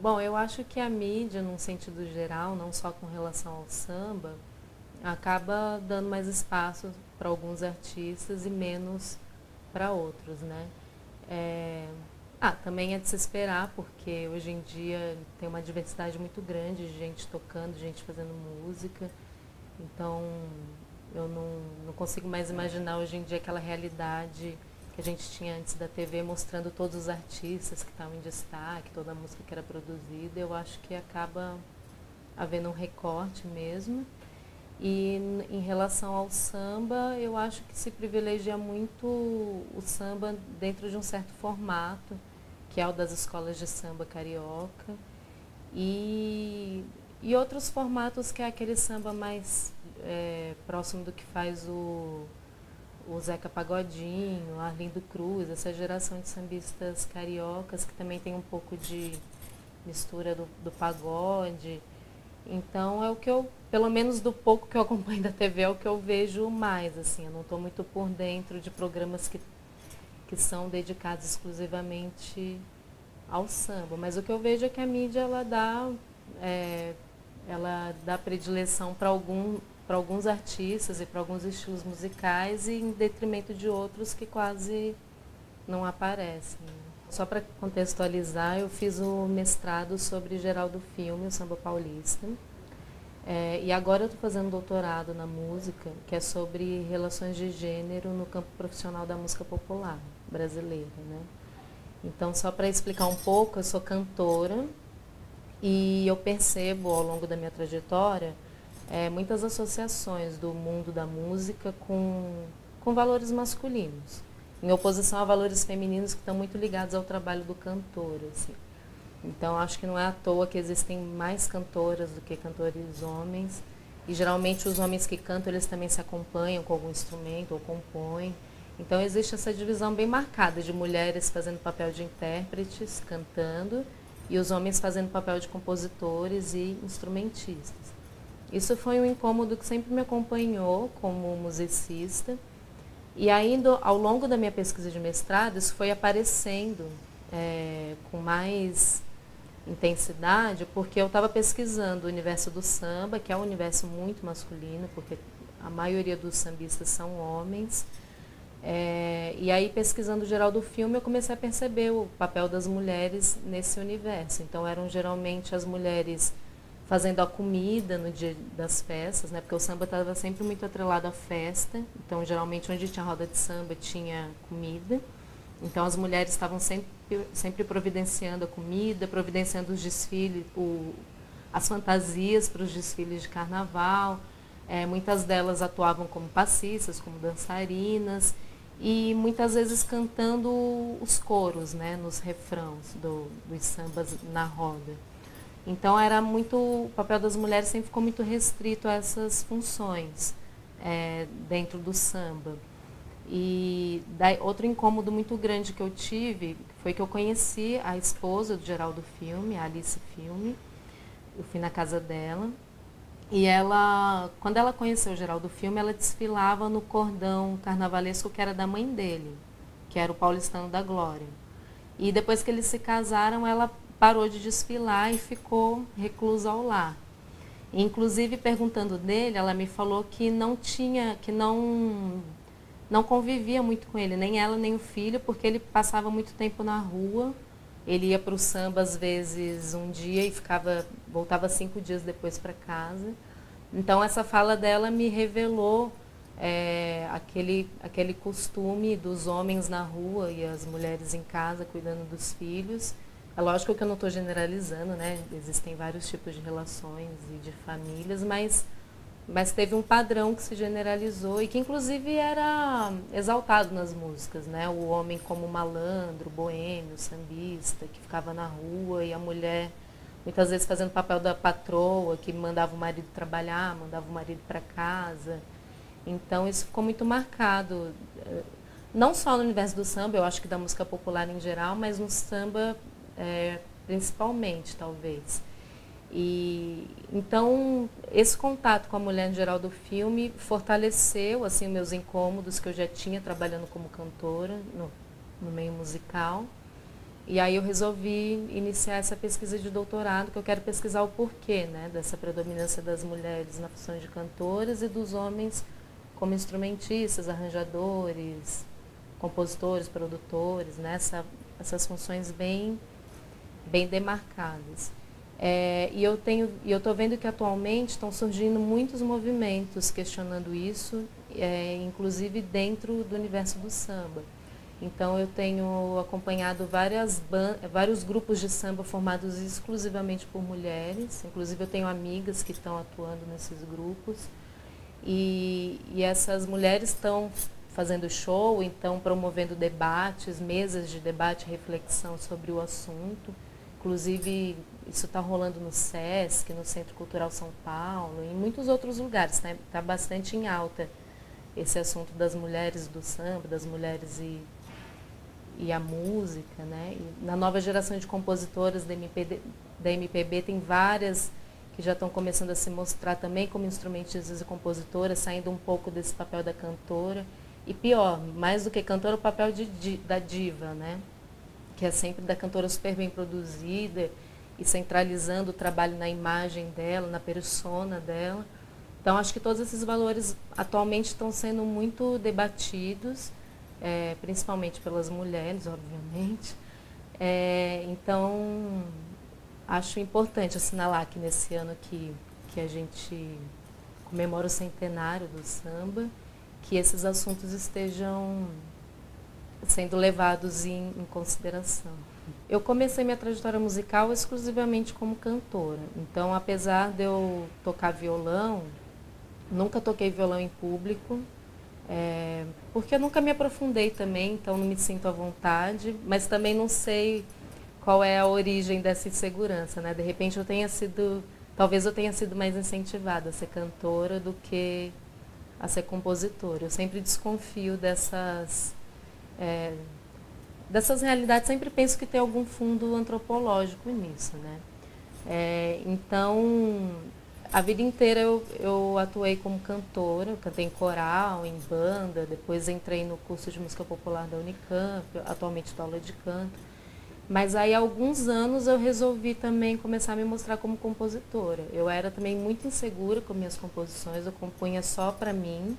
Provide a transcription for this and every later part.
Bom, eu acho que a mídia, num sentido geral, não só com relação ao samba, acaba dando mais espaço para alguns artistas e menos para outros, né? É... também é de se esperar, porque hoje em dia tem uma diversidade muito grande de gente tocando, gente fazendo música. Então, eu não consigo mais imaginar hoje em dia aquela realidade que a gente tinha antes da TV, mostrando todos os artistas que estavam em destaque, toda a música que era produzida. Eu acho que acaba havendo um recorte mesmo. E em relação ao samba, eu acho que se privilegia muito o samba dentro de um certo formato, que é o das escolas de samba carioca. E outros formatos que é aquele samba mais próximo do que faz o Zeca Pagodinho, Arlindo Cruz, essa geração de sambistas cariocas que também tem um pouco de mistura do pagode. Então é o que eu, pelo menos do pouco que eu acompanho da TV, é o que eu vejo mais, assim. Eu não estou muito por dentro de programas que são dedicados exclusivamente ao samba, mas o que eu vejo é que a mídia ela dá predileção para alguns artistas e para alguns estilos musicais e em detrimento de outros que quase não aparecem. Só para contextualizar, eu fiz o mestrado sobre Geraldo Filme, o samba paulista. E agora eu estou fazendo doutorado na música, que é sobre relações de gênero no campo profissional da música popular brasileira, né? Então, só para explicar um pouco, eu sou cantora e eu percebo ao longo da minha trajetória muitas associações do mundo da música com valores masculinos, em oposição a valores femininos que estão muito ligados ao trabalho do cantor, assim. Então, acho que não é à toa que existem mais cantoras do que cantores homens. E, geralmente, os homens que cantam, eles também se acompanham com algum instrumento ou compõem. Então, existe essa divisão bem marcada de mulheres fazendo papel de intérpretes, cantando, e os homens fazendo papel de compositores e instrumentistas. Isso foi um incômodo que sempre me acompanhou como musicista. E ainda, ao longo da minha pesquisa de mestrado, isso foi aparecendo com mais intensidade, porque eu estava pesquisando o universo do samba, que é um universo muito masculino, porque a maioria dos sambistas são homens. E aí, pesquisando o Geraldo Filme, eu comecei a perceber o papel das mulheres nesse universo. Então, eram geralmente as mulheres fazendo a comida no dia das festas, né? Porque o samba estava sempre muito atrelado à festa. Então, geralmente, onde tinha roda de samba, tinha comida. Então, as mulheres estavam sempre providenciando a comida, providenciando os desfiles, as fantasias para os desfiles de carnaval. Muitas delas atuavam como passistas, como dançarinas, e muitas vezes cantando os coros, né, nos refrãos dos sambas na roda. Então, o papel das mulheres sempre ficou muito restrito a essas funções dentro do samba. E outro incômodo muito grande que eu tive foi que eu conheci a esposa do Geraldo Filme, a Alice Filme. Eu fui na casa dela. E quando ela conheceu o Geraldo Filme, ela desfilava no cordão carnavalesco que era da mãe dele, que era o Paulistano da Glória. E depois que eles se casaram, ela parou de desfilar e ficou reclusa ao lar. E, inclusive, perguntando dele, ela me falou que não convivia muito com ele, nem ela nem o filho, porque ele passava muito tempo na rua. Ele ia para o samba, às vezes, um dia e voltava 5 dias depois para casa. Então, essa fala dela me revelou aquele costume dos homens na rua e as mulheres em casa cuidando dos filhos. É lógico que eu não estou generalizando, né? Existem vários tipos de relações e de famílias, mas teve um padrão que se generalizou e que, inclusive, era exaltado nas músicas, né? O homem como malandro, boêmio, sambista, que ficava na rua, e a mulher, muitas vezes, fazendo o papel da patroa, que mandava o marido trabalhar, mandava o marido para casa. Então, isso ficou muito marcado, não só no universo do samba, eu acho que da música popular em geral, mas no samba principalmente, talvez. E então, esse contato com a mulher em geral do filme fortaleceu assim meus incômodos que eu já tinha trabalhando como cantora no meio musical. E aí eu resolvi iniciar essa pesquisa de doutorado, que eu quero pesquisar o porquê, né, dessa predominância das mulheres na função de cantoras e dos homens como instrumentistas, arranjadores, compositores, produtores, né, essas funções bem demarcadas. E eu estou vendo que atualmente estão surgindo muitos movimentos questionando isso, inclusive dentro do universo do samba. Então eu tenho acompanhado vários grupos de samba formados exclusivamente por mulheres, inclusive eu tenho amigas que estão atuando nesses grupos, e essas mulheres estão fazendo show, então promovendo debates, mesas de debate e reflexão sobre o assunto. Inclusive, isso está rolando no SESC, no Centro Cultural São Paulo, e em muitos outros lugares, né? Está bastante em alta esse assunto das mulheres do samba, das mulheres e a música, né? E na nova geração de compositoras da MPB tem várias que já estão começando a se mostrar também como instrumentistas e compositoras, saindo um pouco desse papel da cantora. E pior, mais do que cantora, o papel da diva, né? Que é sempre da cantora super bem produzida e centralizando o trabalho na imagem dela, na persona dela. Então, acho que todos esses valores atualmente estão sendo muito debatidos, principalmente pelas mulheres, obviamente. Então, acho importante assinalar que nesse ano que a gente comemora o centenário do samba, que esses assuntos estejam sendo levados em consideração. Eu comecei minha trajetória musical exclusivamente como cantora. Então, apesar de eu tocar violão, nunca toquei violão em público, porque eu nunca me aprofundei também, então não me sinto à vontade, mas também não sei qual é a origem dessa insegurança, né? De repente talvez eu tenha sido mais incentivada a ser cantora do que a ser compositora. Eu sempre desconfio dessas realidades, sempre penso que tem algum fundo antropológico nisso, né? Então, a vida inteira eu atuei como cantora, eu cantei em coral, em banda, depois entrei no curso de música popular da Unicamp, atualmente dou aula de canto. Mas aí há alguns anos eu resolvi também começar a me mostrar como compositora. Eu era também muito insegura com minhas composições, eu compunha só para mim,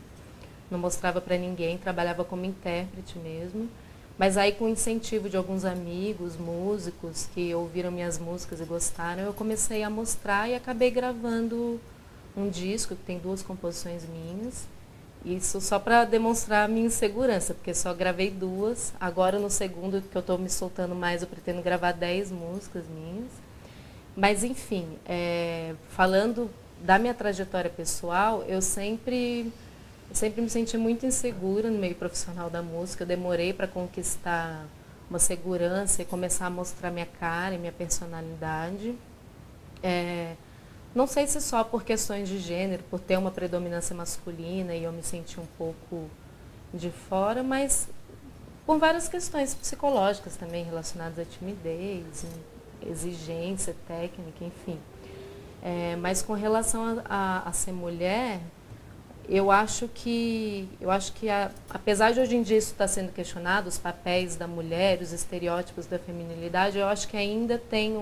não mostrava para ninguém, trabalhava como intérprete mesmo. Mas aí com o incentivo de alguns amigos, músicos, que ouviram minhas músicas e gostaram, eu comecei a mostrar e acabei gravando um disco que tem 2 composições minhas. Isso só para demonstrar a minha insegurança, porque só gravei 2. Agora no segundo, que eu estou me soltando mais, eu pretendo gravar 10 músicas minhas. Mas enfim, falando da minha trajetória pessoal, eu sempre me senti muito insegura no meio profissional da música. Eu demorei para conquistar uma segurança e começar a mostrar minha cara e minha personalidade. Não sei se só por questões de gênero, por ter uma predominância masculina e eu me senti um pouco de fora, mas por várias questões psicológicas também relacionadas à timidez, exigência técnica, enfim. Mas com relação a ser mulher, eu acho que apesar de hoje em dia isso estar sendo questionado, os papéis da mulher, os estereótipos da feminilidade, eu acho que ainda tem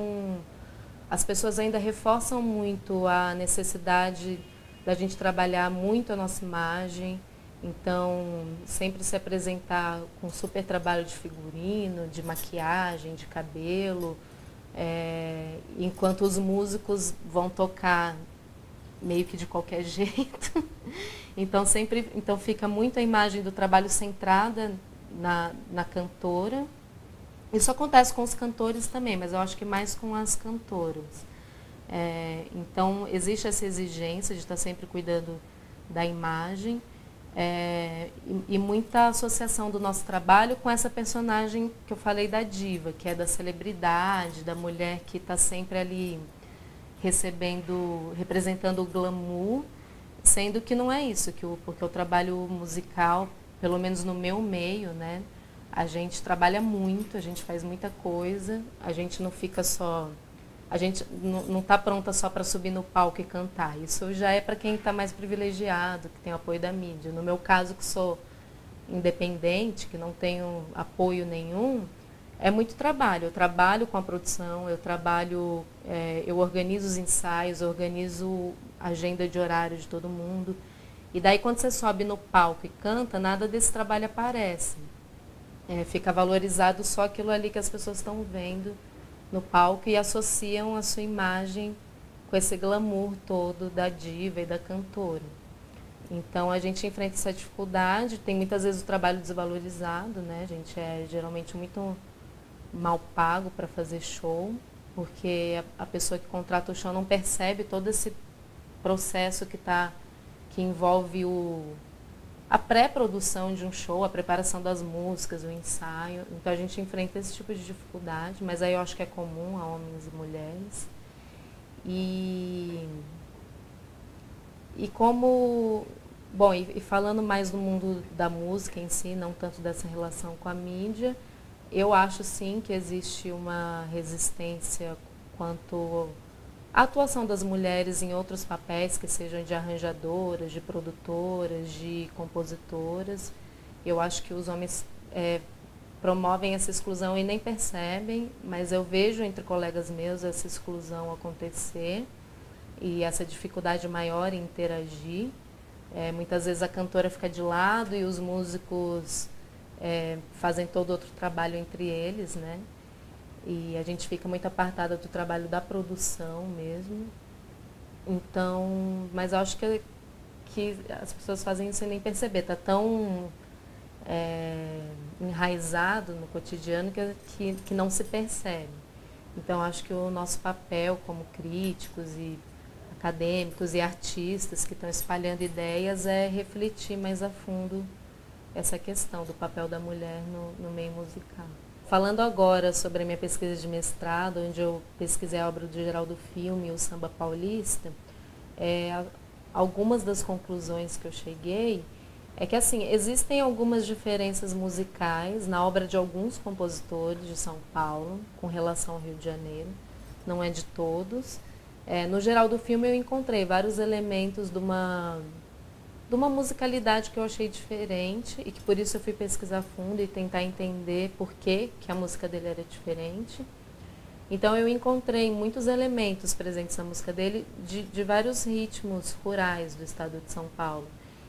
as pessoas ainda reforçam muito a necessidade da gente trabalhar muito a nossa imagem. Então, sempre se apresentar com um super trabalho de figurino, de maquiagem, de cabelo, enquanto os músicos vão tocar meio que de qualquer jeito. Então fica muito a imagem do trabalho centrada na cantora. Isso acontece com os cantores também, mas eu acho que mais com as cantoras. Então, existe essa exigência de estar sempre cuidando da imagem e muita associação do nosso trabalho com essa personagem que eu falei da diva, que é da celebridade, da mulher que está sempre ali representando o glamour, sendo que não é isso, porque o trabalho musical, pelo menos no meu meio, né, a gente trabalha muito, a gente faz muita coisa, a gente não fica só... A gente não está pronta só para subir no palco e cantar. Isso já é para quem está mais privilegiado, que tem o apoio da mídia. No meu caso, que sou independente, que não tenho apoio nenhum, É muito trabalho. Eu trabalho com a produção, eu organizo os ensaios, eu organizo a agenda de horário de todo mundo. E daí quando você sobe no palco e canta, nada desse trabalho aparece. Fica valorizado só aquilo ali que as pessoas estão vendo no palco e associam a sua imagem com esse glamour todo da diva e da cantora. Então a gente enfrenta essa dificuldade, tem muitas vezes o trabalho desvalorizado, né? A gente é geralmente muito mal pago para fazer show, porque a pessoa que contrata o show não percebe todo esse processo que envolve a pré-produção de um show, a preparação das músicas, o ensaio. Então a gente enfrenta esse tipo de dificuldade, mas aí eu acho que é comum a homens e mulheres. E como... Bom, e falando mais do mundo da música em si, não tanto dessa relação com a mídia, eu acho sim que existe uma resistência quanto à atuação das mulheres em outros papéis, que sejam de arranjadoras, de produtoras, de compositoras. Eu acho que os homens promovem essa exclusão e nem percebem, mas eu vejo entre colegas meus essa exclusão acontecer e essa dificuldade maior em interagir. Muitas vezes a cantora fica de lado e os músicos fazem todo outro trabalho entre eles, né? E a gente fica muito apartada do trabalho da produção mesmo. Então, mas eu acho que as pessoas fazem isso sem nem perceber. Está tão enraizado no cotidiano que não se percebe. Então, acho que o nosso papel como críticos e acadêmicos e artistas que estão espalhando ideias é refletir mais a fundo essa questão do papel da mulher no meio musical. Falando agora sobre a minha pesquisa de mestrado, onde eu pesquisei a obra do Geraldo Filme e o samba paulista, algumas das conclusões que eu cheguei é que assim, existem algumas diferenças musicais na obra de alguns compositores de São Paulo com relação ao Rio de Janeiro, não é de todos. No Geraldo Filme eu encontrei vários elementos de uma musicalidade que eu achei diferente e que por isso eu fui pesquisar a fundo e tentar entender por que a música dele era diferente. Então eu encontrei muitos elementos presentes na música dele de vários ritmos rurais do estado de São Paulo.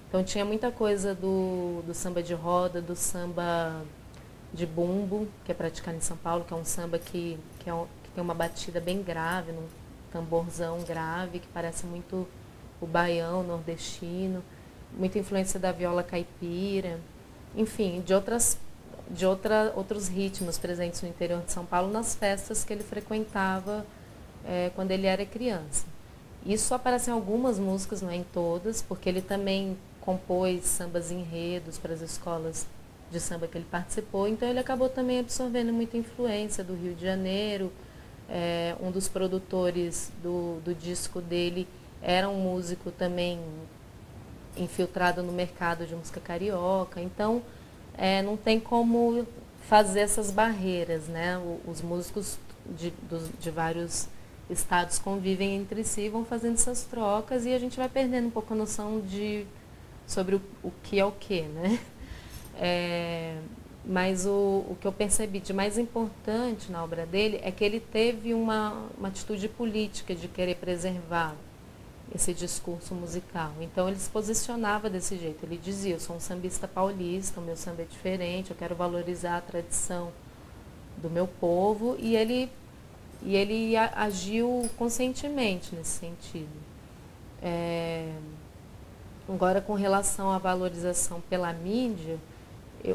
Então tinha muita coisa do samba de roda, do samba de bumbo, que é praticado em São Paulo, que é um samba que tem uma batida bem grave, num tamborzão grave, que parece muito o baião nordestino, muita influência da viola caipira, enfim, de outros ritmos presentes no interior de São Paulo nas festas que ele frequentava quando ele era criança. Isso aparece em algumas músicas, não é em todas, porque ele também compôs sambas enredos para as escolas de samba que ele participou, então ele acabou também absorvendo muita influência do Rio de Janeiro. Um dos produtores do disco dele era um músico também infiltrado no mercado de música carioca. Então, não tem como fazer essas barreiras, né? Os músicos de vários estados convivem entre si, vão fazendo essas trocas e a gente vai perdendo um pouco a noção sobre o que é o que, né? Mas o que eu percebi de mais importante na obra dele é que ele teve uma atitude política de querer preservar esse discurso musical. Então ele se posicionava desse jeito, ele dizia, eu sou um sambista paulista, o meu samba é diferente, eu quero valorizar a tradição do meu povo, e ele agiu conscientemente nesse sentido. Agora, com relação à valorização pela mídia,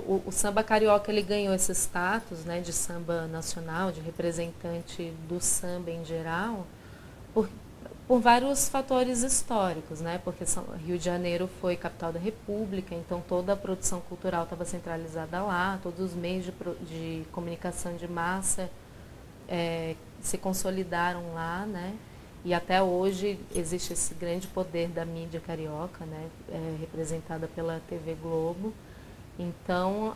o samba carioca ele ganhou esse status, né, de samba nacional, de representante do samba em geral, por vários fatores históricos, né? Porque Rio de Janeiro foi capital da República, então toda a produção cultural estava centralizada lá, todos os meios de comunicação de massa se consolidaram lá, né? E até hoje existe esse grande poder da mídia carioca, né? Representada pela TV Globo. Então,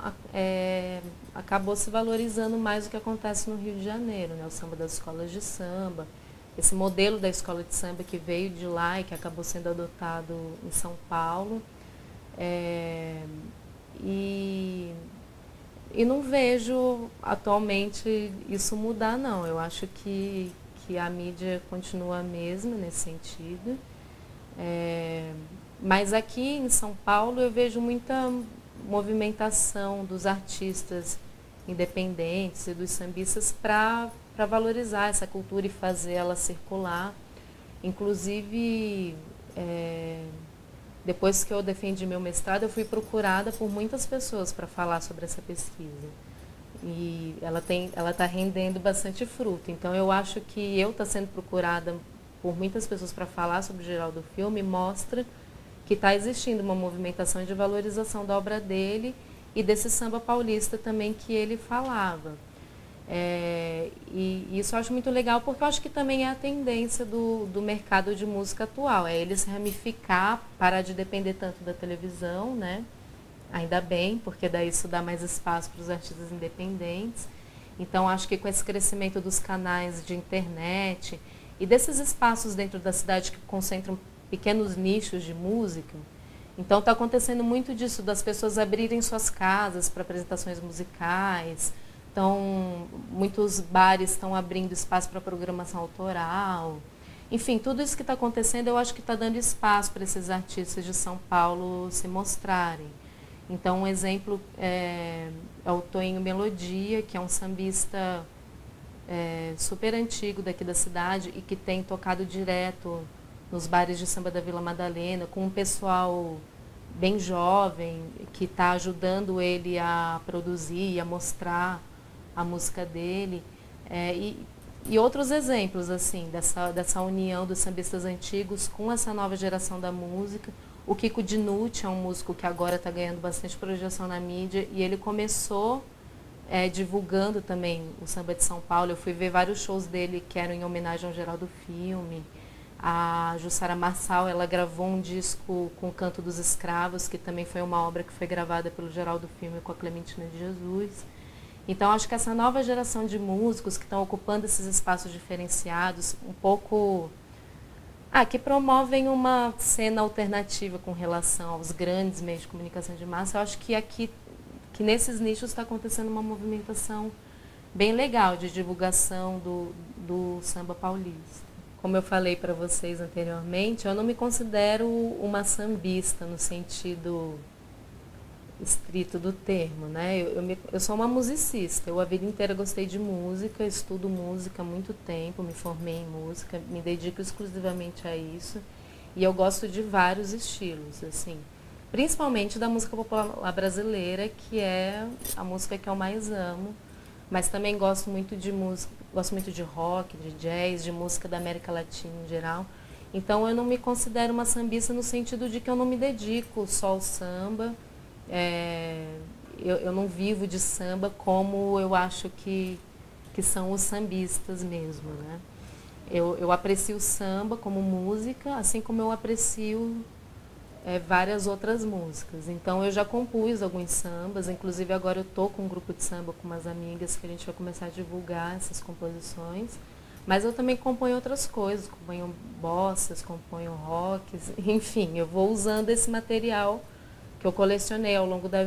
acabou se valorizando mais o que acontece no Rio de Janeiro, né? O samba das escolas de samba, esse modelo da escola de samba que veio de lá e que acabou sendo adotado em São Paulo. E não vejo atualmente isso mudar, não. Eu acho que a mídia continua a mesma nesse sentido. Mas aqui em São Paulo eu vejo muita movimentação dos artistas independentes e dos sambistas para valorizar essa cultura e fazer ela circular. Inclusive, depois que eu defendi meu mestrado, eu fui procurada por muitas pessoas para falar sobre essa pesquisa. E ela está rendendo bastante fruto. Então, eu acho que eu estar sendo procurada por muitas pessoas para falar sobre o Geraldo Filme mostra que está existindo uma movimentação de valorização da obra dele e desse samba paulista também que ele falava. E isso eu acho muito legal, porque eu acho que também é a tendência do mercado de música atual, é ele se ramificar, parar de depender tanto da televisão, né? Ainda bem, porque daí isso dá mais espaço para os artistas independentes. Então, acho que com esse crescimento dos canais de internet e desses espaços dentro da cidade que concentram pequenos nichos de música, então está acontecendo muito disso, das pessoas abrirem suas casas para apresentações musicais. Então, muitos bares estão abrindo espaço para programação autoral. Enfim, tudo isso que está acontecendo, eu acho que está dando espaço para esses artistas de São Paulo se mostrarem. Então, um exemplo é o Toinho Melodia, que é um sambista super antigo daqui da cidade e que tem tocado direto nos bares de samba da Vila Madalena, com um pessoal bem jovem, que está ajudando ele a produzir e a mostrar a música dele. E outros exemplos assim dessa união dos sambistas antigos com essa nova geração da música. O Kiko Dinucci é um músico que agora está ganhando bastante projeção na mídia e ele começou divulgando também o samba de São Paulo. Eu fui ver vários shows dele que eram em homenagem ao Geraldo Filme. A Jussara Marçal, ela gravou um disco com o Canto dos Escravos, que também foi uma obra que foi gravada pelo Geraldo Filme com a Clementina de Jesus. Então, acho que essa nova geração de músicos que estão ocupando esses espaços diferenciados, um pouco... que promovem uma cena alternativa com relação aos grandes meios de comunicação de massa, eu acho que aqui, que nesses nichos está acontecendo uma movimentação bem legal de divulgação do samba paulista. Como eu falei para vocês anteriormente, eu não me considero uma sambista no sentido estrito do termo, né? Eu sou uma musicista, eu a vida inteira gostei de música, estudo música há muito tempo, me formei em música, me dedico exclusivamente a isso e eu gosto de vários estilos, assim, principalmente da música popular brasileira, que é a música que eu mais amo, mas também gosto muito de música, gosto muito de rock, de jazz, de música da América Latina em geral. Então eu não me considero uma sambista no sentido de que eu não me dedico só ao samba. Eu não vivo de samba como eu acho que são os sambistas mesmo, né? Eu aprecio o samba como música, assim como eu aprecio várias outras músicas. Então eu já compus alguns sambas, inclusive agora eu estou com um grupo de samba com umas amigas que a gente vai começar a divulgar essas composições. Mas eu também componho outras coisas, componho bossas, componho rocks, enfim, eu vou usando esse material que eu colecionei ao longo da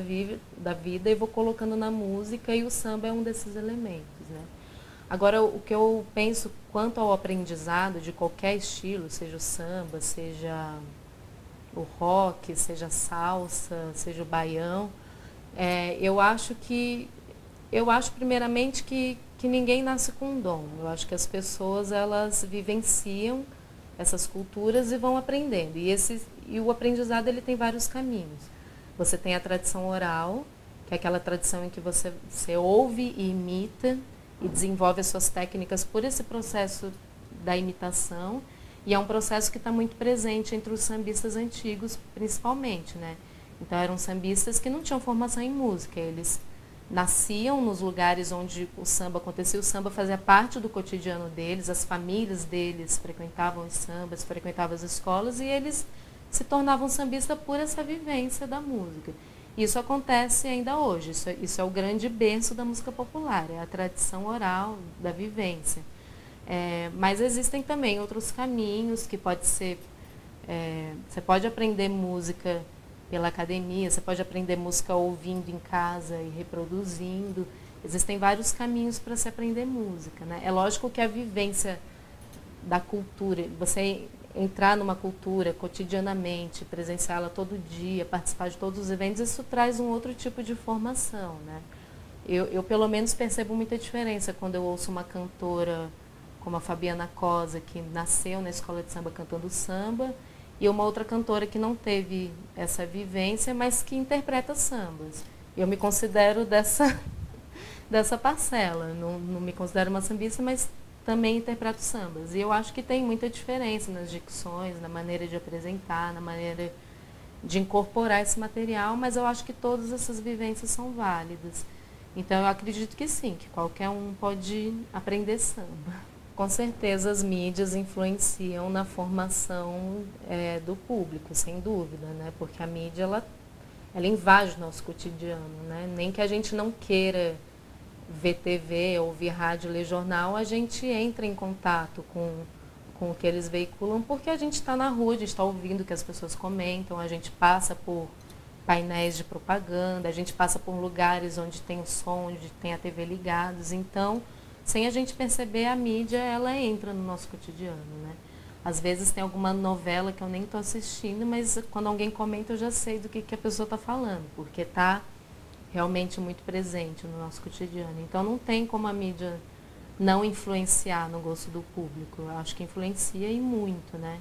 vida e vou colocando na música, e o samba é um desses elementos, né? Agora, o que eu penso quanto ao aprendizado de qualquer estilo, seja o samba, seja o rock, seja a salsa, seja o baião, eu acho primeiramente que ninguém nasce com um dom. Eu acho que as pessoas, elas vivenciam essas culturas e vão aprendendo. E o aprendizado, ele tem vários caminhos. Você tem a tradição oral, que é aquela tradição em que você ouve e imita e desenvolve as suas técnicas por esse processo da imitação. E é um processo que está muito presente entre os sambistas antigos, principalmente, né? Então, eram sambistas que não tinham formação em música. Eles nasciam nos lugares onde o samba acontecia. O samba fazia parte do cotidiano deles, as famílias deles frequentavam os sambas, frequentavam as escolas, e eles se tornavam sambistas por essa vivência da música. Isso acontece ainda hoje. Isso é o grande berço da música popular, é a tradição oral da vivência. Mas existem também outros caminhos que pode ser... você pode aprender música pela academia, você pode aprender música ouvindo em casa e reproduzindo. Existem vários caminhos para se aprender música, né? É lógico que a vivência da cultura, você entrar numa cultura cotidianamente, presenciá-la todo dia, participar de todos os eventos, isso traz um outro tipo de formação, né? Eu pelo menos percebo muita diferença quando eu ouço uma cantora como a Fabiana Cosa, que nasceu na escola de samba cantando samba, e uma outra cantora que não teve essa vivência, mas que interpreta sambas. Eu me considero dessa parcela, não me considero uma sambista, mas também interpreto sambas. E eu acho que tem muita diferença nas dicções, na maneira de apresentar, na maneira de incorporar esse material, mas eu acho que todas essas vivências são válidas. Então eu acredito que sim, que qualquer um pode aprender samba. Com certeza as mídias influenciam na formação do público, sem dúvida, né? Porque a mídia ela invade o nosso cotidiano, né? Nem que a gente não queira ver TV, ouvir rádio, ler jornal, a gente entra em contato com o que eles veiculam, porque a gente está na rua, a gente está ouvindo o que as pessoas comentam, a gente passa por painéis de propaganda, a gente passa por lugares onde tem o som, onde tem a TV ligados. Então, sem a gente perceber, a mídia ela entra no nosso cotidiano, né? Às vezes tem alguma novela que eu nem estou assistindo, mas quando alguém comenta eu já sei do que a pessoa está falando, porque está realmente muito presente no nosso cotidiano. Então não tem como a mídia não influenciar no gosto do público. Eu acho que influencia e muito, né?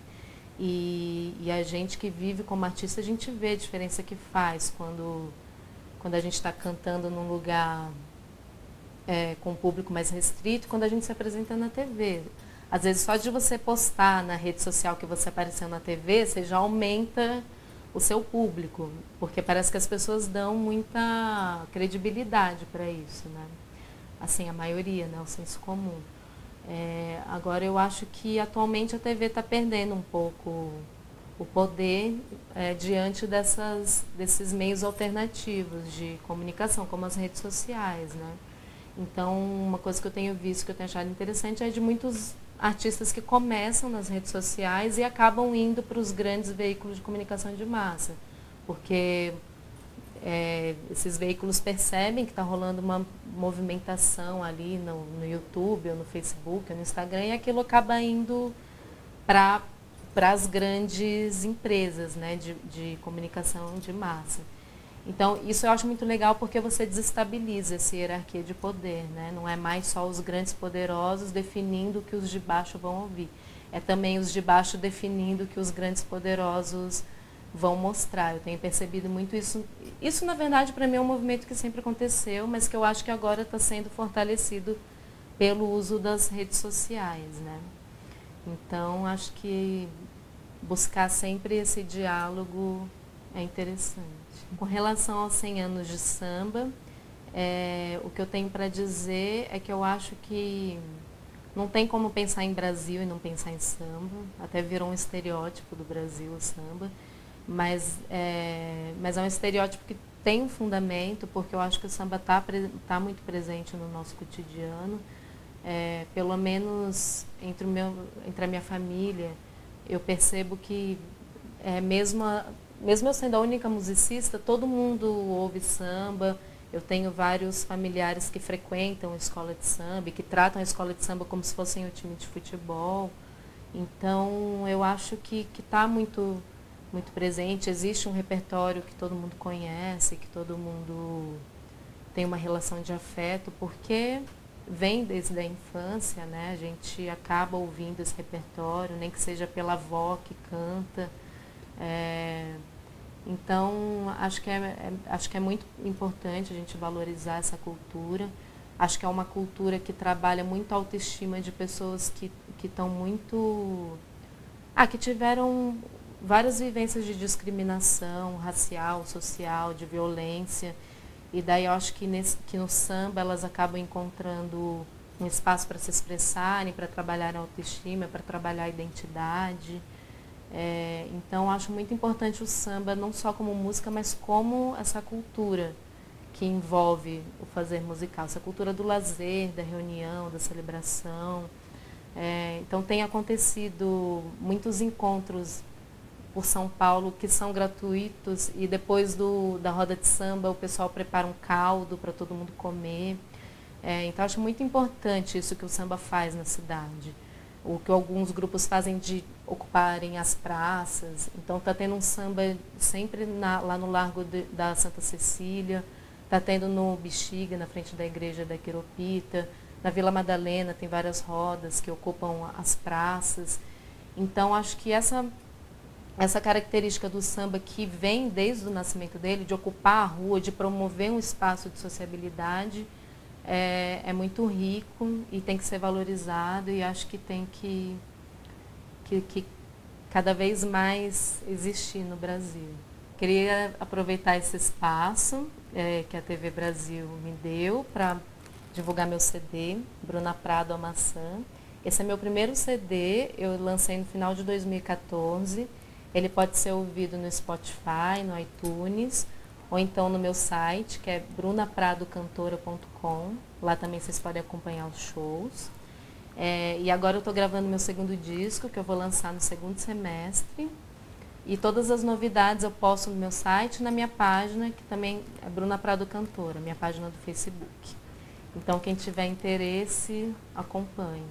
E a gente que vive como artista, a gente vê a diferença que faz quando a gente está cantando num lugar com um público mais restrito, quando a gente se apresenta na TV. Às vezes só de você postar na rede social que você apareceu na TV, você já aumenta o seu público, porque parece que as pessoas dão muita credibilidade para isso, né? Assim, a maioria, né? O senso comum. Agora, eu acho que atualmente a TV está perdendo um pouco o poder diante desses meios alternativos de comunicação, como as redes sociais, né? Então, uma coisa que eu tenho visto, que eu tenho achado interessante, é de muitos artistas que começam nas redes sociais e acabam indo para os grandes veículos de comunicação de massa, porque esses veículos percebem que está rolando uma movimentação ali no YouTube, ou no Facebook, ou no Instagram, e aquilo acaba indo para as grandes empresas, né, de comunicação de massa. Então, isso eu acho muito legal porque você desestabiliza essa hierarquia de poder, né? Não é mais só os grandes poderosos definindo o que os de baixo vão ouvir. É também os de baixo definindo o que os grandes poderosos vão mostrar. Eu tenho percebido muito isso. Isso, na verdade, para mim é um movimento que sempre aconteceu, mas que eu acho que agora está sendo fortalecido pelo uso das redes sociais, né? Então, acho que buscar sempre esse diálogo é interessante. Com relação aos 100 anos de samba, o que eu tenho para dizer é que eu acho que não tem como pensar em Brasil e não pensar em samba. Até virou um estereótipo do Brasil o samba. Mas é um estereótipo que tem um fundamento, porque eu acho que o samba tá muito presente no nosso cotidiano. Pelo menos entre a minha família, eu percebo que mesmo eu sendo a única musicista, todo mundo ouve samba. Eu tenho vários familiares que frequentam a escola de samba e que tratam a escola de samba como se fossem o time de futebol. Então, eu acho que está muito, muito presente. Existe um repertório que todo mundo conhece, que todo mundo tem uma relação de afeto, porque vem desde a infância, né? A gente acaba ouvindo esse repertório, nem que seja pela avó que canta. Então, acho que é muito importante a gente valorizar essa cultura. Acho que é uma cultura que trabalha muito a autoestima de pessoas que estão muito... que tiveram várias vivências de discriminação racial, social, de violência. E daí eu acho que no samba elas acabam encontrando um espaço para se expressarem, para trabalhar a autoestima, para trabalhar a identidade. Então, acho muito importante o samba, não só como música, mas como essa cultura que envolve o fazer musical, essa cultura do lazer, da reunião, da celebração. Então, tem acontecido muitos encontros por São Paulo que são gratuitos e depois da roda de samba o pessoal prepara um caldo para todo mundo comer. Então acho muito importante isso que o samba faz na cidade. O que alguns grupos fazem de ocuparem as praças. Então está tendo um samba sempre lá no Largo da Santa Cecília, está tendo no Bexiga, na frente da igreja da Quiropita, na Vila Madalena tem várias rodas que ocupam as praças. Então acho que essa característica do samba que vem desde o nascimento dele, de ocupar a rua, de promover um espaço de sociabilidade, é muito rico e tem que ser valorizado e acho que tem que cada vez mais existir no Brasil. Queria aproveitar esse espaço que a TV Brasil me deu para divulgar meu CD, Bruna Prado, A Maçã. Esse é meu primeiro CD, eu lancei no final de 2014. Ele pode ser ouvido no Spotify, no iTunes, ou então no meu site, que é brunapradocantora.com. Lá também vocês podem acompanhar os shows. E agora eu estou gravando meu segundo disco, que eu vou lançar no segundo semestre. E todas as novidades eu posto no meu site e na minha página, que também é Bruna Prado Cantora, minha página do Facebook. Então, quem tiver interesse, acompanhe.